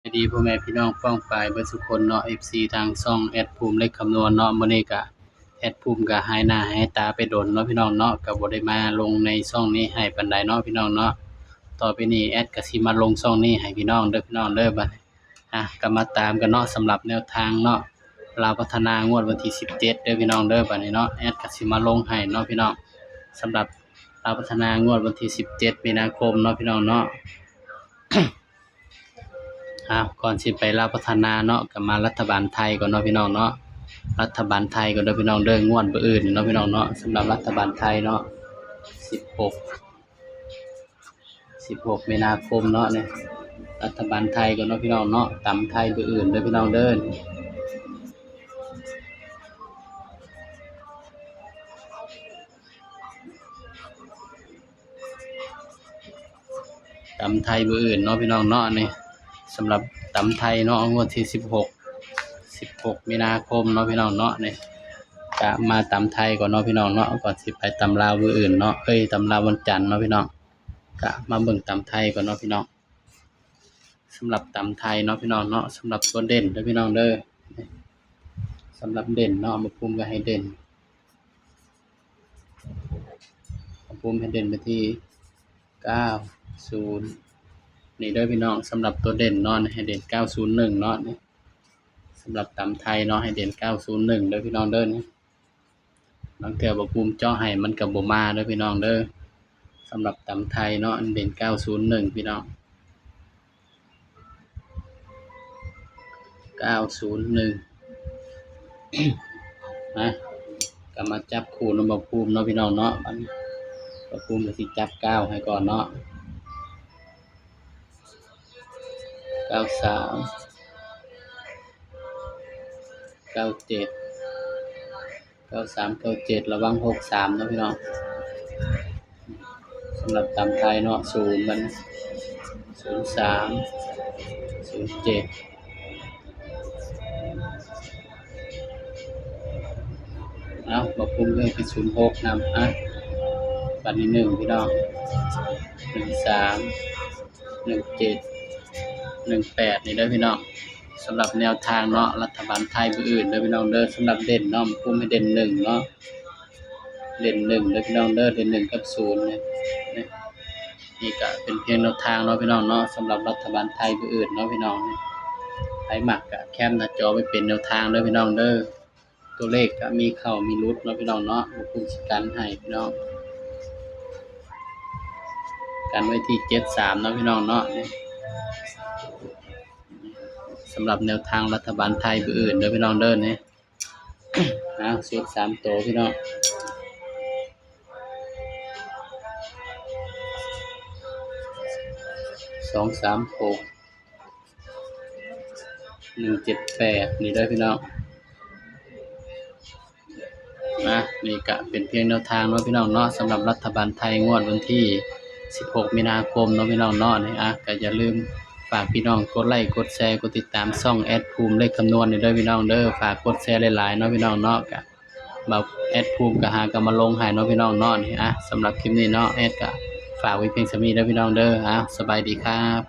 สวัสดีพ่อแม่พี่น้องป้องปายเบิดสุคนเนาะ FC ทางช่องแอดภูมิเลขคำนวณเนาะมื้อนี้ก็แอดภูมิก็หายหน้าหายตาไปโดนเนาะพี่น้องเนาะก็บ่ได้มาลงในช่องนี้ให้ปานใดเนาะพี่น้องเนาะต่อไปนี้แอดก็สิมาลงช่องนี้ให้พี่น้องเด้อพี่น้องเด้อบัดนี้ก็มาตามกันเนาะสำหรับแนวทางเนาะลาวพัฒนางวดวันที่17เด้อพี่น้องเด้อบัดนี้เนาะแอดก็สิมาลงให้เนาะพี่น้องสำหรับลาวพัฒนางวดวันที่17มีนาคมเนาะพี่น้องเนาะ ก่อนสิไปลาวพัฒนาเนาะก็มารัฐบาลไทยก่อนเนาะพี่น้องเนาะรัฐบาลไทยก่อนเด้อพี่น้องเด้องวดมื้ออื่นเนาะพี่น้องเนาะสำหรับรัฐบาลไทยเนาะ16มีนาคมเนาะเนี่ยรัฐบาลไทยก่อนเนาะพี่น้องเนาะตำไทยมื้ออื่นเด้อพี่น้องเด้อตำไทยมื้ออื่นเนาะพี่น้องเนาะนี่สำหรับตำไทยเนาะงวดที่16มีนาคมเนาะพี่น้องเนาะนี่ก็มาตำไทยก่อนเนาะพี่น้องเนาะก่อนสิไปตำลาวมื้ออื่นเนาะตำลาววันจันทร์เนาะพี่น้องก็มาเบิ่งตำไทยก่อนเนาะพี่น้องสำหรับตำไทยเนาะพี่น้องเนาะสำหรับตัวเด่นเด้อพี่น้องเด้อสำหรับเด่นเนาะมาภูมิก็ให้เด่นมาภูมิให้เด่นไปที่90นี่เด้อพี่น้องสำหรับตัวเด่นเนาะให้เด่น901เนาะนี่สำหรับตำไทยเนาะให้เด่น901เด้อพี่น้องเด้อนี่บางเทื่อบ่ภูมิเจาะให้มันก็บ่มาเด้อพี่น้องเด้อสำหรับตำไทยเนาะเด่น901พี่น้อง901นะก็มาจับคู่นำบ่ภูมิเนาะพี่น้องเนาะมันบ่ภูมิก็สิจับ9ให้ก่อนเนาะ93 97 93 97ระวัง63เนาะพี่น้องสำหรับตำไทยเนาะ0มัน03 07บ่ภูมิเลยเป็น06นำบัดนี้1พี่น้อง13 17 18นี่เด้อพี่น้องสำหรับแนวทางเนาะรัฐบาลไทยมื้ออื่นเด้อพี่น้องเด้อสำหรับเด่นเนาะภูมิให้เด่น1เนาะเด่น1เด้อพี่น้องเด้อเด่น1กับ0เนี่ยนี่ก็เป็นเพียงแนวทางเนาะพี่น้องเนาะสำหรับรัฐบาลไทยมื้ออื่นเนาะพี่น้องใครมักก็แคปหน้าจอไว้เป็นแนวทางเด้อพี่น้องเด้อตัวเลขก็มีเข้ามีหลุดเนาะพี่น้องเนาะบ่ภูมิสิกันให้พี่น้องกันไว้ที่73เนาะพี่น้องเนาะสำหรับแนวทางรัฐบาลไทยมื้ออื่นเด้อพี่น้องเด้อนี่สูตร3ตัวพี่น้อง236 178นี่เด้อพี่น้องนี่ก็เป็นเพียงแนวทางเนาะพี่น้องเนาะสำหรับรัฐบาลไทยงวดวันที่16มีนาคมเนาะพี่น้องเนาะนี่ก็อย่าลืมฝากพี่น้องกดไลค์กดแชร์กดติดตามช่องแอดภูมิเลขคำนวณนี่เด้อพี่น้องเด้อฝากกดแชร์หลายๆเนาะพี่น้องเนาะก็บ่าวแอดภูมิก็หาก็มาลงให้เนาะพี่น้องเนาะนี่สำหรับคลิปนี้เนาะแอดก็ฝากไว้เพียงเท่านี้เด้อพี่น้องเด้อสบายดีครับ